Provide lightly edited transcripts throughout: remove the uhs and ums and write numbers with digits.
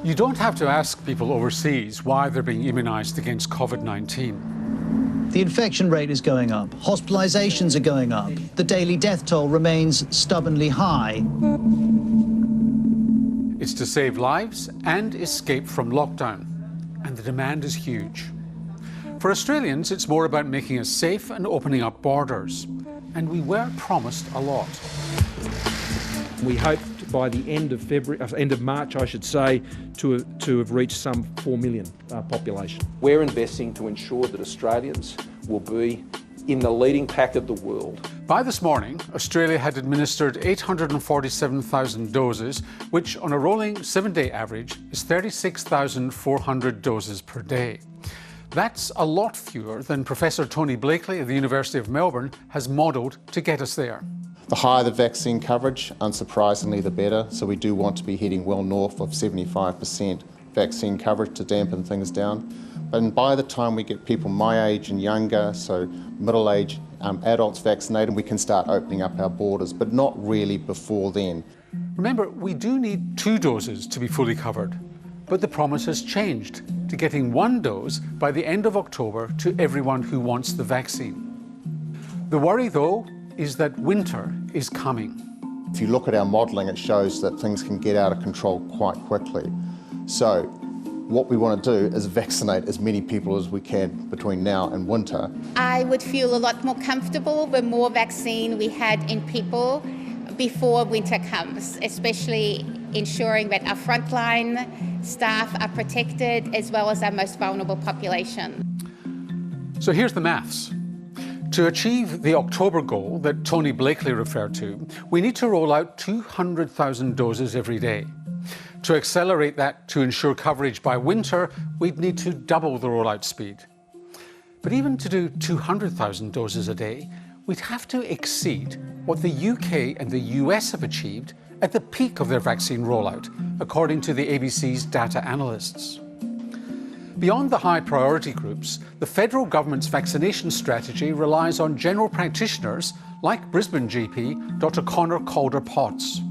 You don't have to ask people overseas why they're being immunised against COVID-19. The infection rate is going up, hospitalisations are going up, the daily death toll remains stubbornly high. It's to save lives and escape from lockdown, and the demand is huge. For Australians, it's more about making us safe and opening up borders, and we were promised a lot. We hoped by the end of March, I should say, to have reached some 4 million population. We're investing to ensure that Australians will be in the leading pack of the world. By this morning, Australia had administered 847,000 doses, which on a rolling 7-day average is 36,400 doses per day. That's a lot fewer than Professor Tony Blakely of the University of Melbourne has modelled to get us there. The higher the vaccine coverage, unsurprisingly the better, so we do want to be heading well north of 75% vaccine coverage to dampen things down. And by the time we get people my age and younger, so middle-aged adults vaccinated, we can start opening up our borders, but not really before then. Remember, we do need 2 doses to be fully covered, but the promise has changed to getting 1 dose by the end of October to everyone who wants the vaccine. The worry, though, is that winter is coming. If you look at our modelling, it shows that things can get out of control quite quickly. So what we want to do is vaccinate as many people as we can between now and winter. I would feel a lot more comfortable the more vaccine we had in people before winter comes, especially ensuring that our frontline staff are protected as well as our most vulnerable population. So here's the maths. To achieve the October goal that Tony Blakely referred to, we need to roll out 200,000 doses every day. To accelerate that to ensure coverage by winter, we'd need to double the rollout speed. But even to do 200,000 doses a day, we'd have to exceed what the UK and the US have achieved at the peak of their vaccine rollout, according to the ABC's data analysts. Beyond the high priority groups, the federal government's vaccination strategy relies on general practitioners like Brisbane GP Dr. Connor Calder-Potts.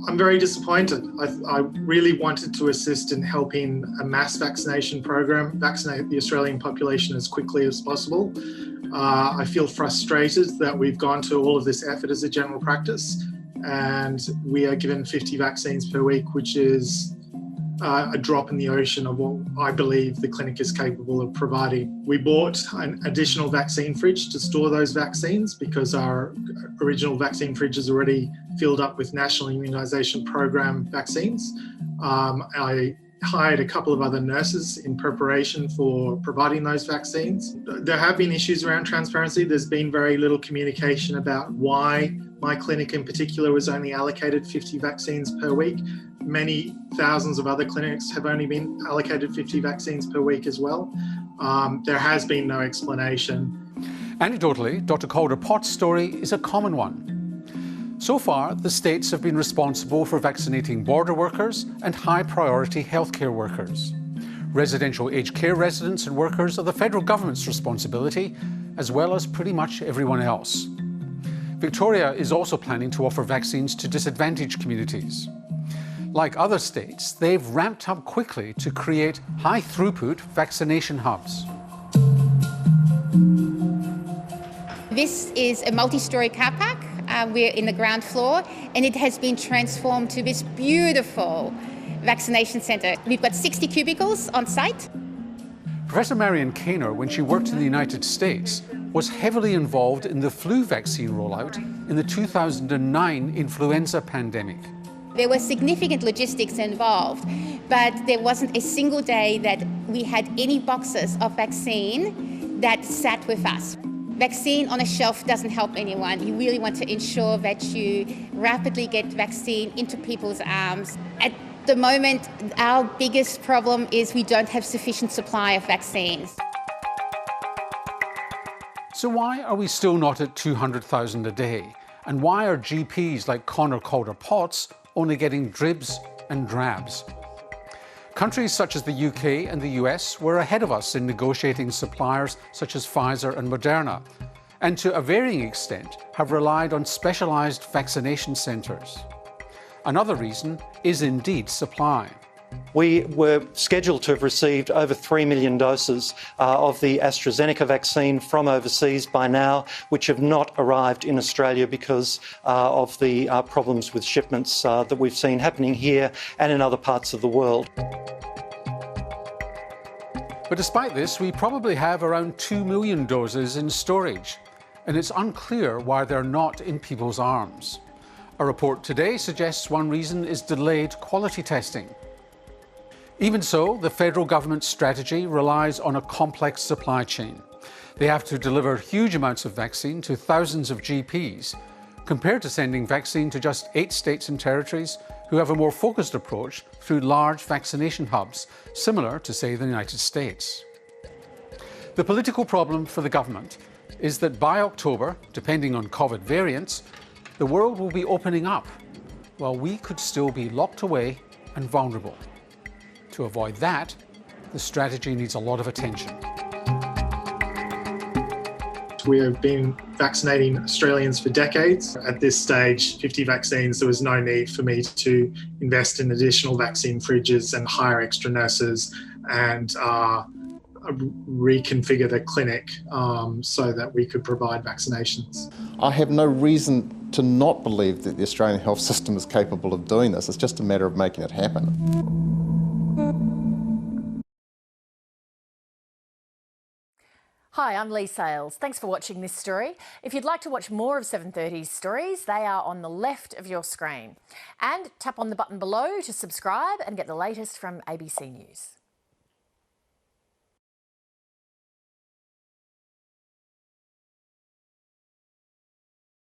I'm very disappointed. I really wanted to assist in helping a mass vaccination program vaccinate the Australian population as quickly as possible. I feel frustrated that we've gone to all of this effort as a general practice and we are given 50 vaccines per week, which is a drop in the ocean of what I believe the clinic is capable of providing. We bought an additional vaccine fridge to store those vaccines because our original vaccine fridge is already filled up with National Immunisation Program vaccines. I hired a couple of other nurses in preparation for providing those vaccines. There have been issues around transparency. There's been very little communication about why my clinic in particular was only allocated 50 vaccines per week. Many thousands of other clinics have only been allocated 50 vaccines per week as well. There has been no explanation. Anecdotally, Dr. Calder-Potts' story is a common one. So far, the states have been responsible for vaccinating border workers and high-priority healthcare workers. Residential aged care residents and workers are the federal government's responsibility, as well as pretty much everyone else. Victoria is also planning to offer vaccines to disadvantaged communities. Like other states, they've ramped up quickly to create high-throughput vaccination hubs. This is a multi-storey car park. We're in the ground floor and it has been transformed to this beautiful vaccination centre. We've got 60 cubicles on site. Professor Marion Kaner, when she worked in the United States, was heavily involved in the flu vaccine rollout in the 2009 influenza pandemic. There were significant logistics involved, but there wasn't a single day that we had any boxes of vaccine that sat with us. Vaccine on a shelf doesn't help anyone. You really want to ensure that you rapidly get vaccine into people's arms. At the moment, our biggest problem is we don't have sufficient supply of vaccines. So why are we still not at 200,000 a day? And why are GPs like Connor Calder-Potts only getting dribs and drabs? Countries such as the UK and the US were ahead of us in negotiating suppliers such as Pfizer and Moderna, and to a varying extent have relied on specialised vaccination centres. Another reason is indeed supply. We were scheduled to have received over 3 million doses of the AstraZeneca vaccine from overseas by now, which have not arrived in Australia because of the problems with shipments that we've seen happening here and in other parts of the world. But despite this, we probably have around 2 million doses in storage, and it's unclear why they're not in people's arms. A report today suggests one reason is delayed quality testing. Even so, the federal government's strategy relies on a complex supply chain. They have to deliver huge amounts of vaccine to thousands of GPs, compared to sending vaccine to just 8 states and territories who have a more focused approach through large vaccination hubs, similar to, say, the United States. The political problem for the government is that by October, depending on COVID variants, the world will be opening up, while we could still be locked away and vulnerable. To avoid that, the strategy needs a lot of attention. We have been vaccinating Australians for decades. At this stage, 50 vaccines, there was no need for me to invest in additional vaccine fridges and hire extra nurses and reconfigure the clinic so that we could provide vaccinations. I have no reason to not believe that the Australian health system is capable of doing this. It's just a matter of making it happen. Hi, I'm Lee Sales. Thanks for watching this story. If you'd like to watch more of 730's stories, they are on the left of your screen. And tap on the button below to subscribe and get the latest from ABC News.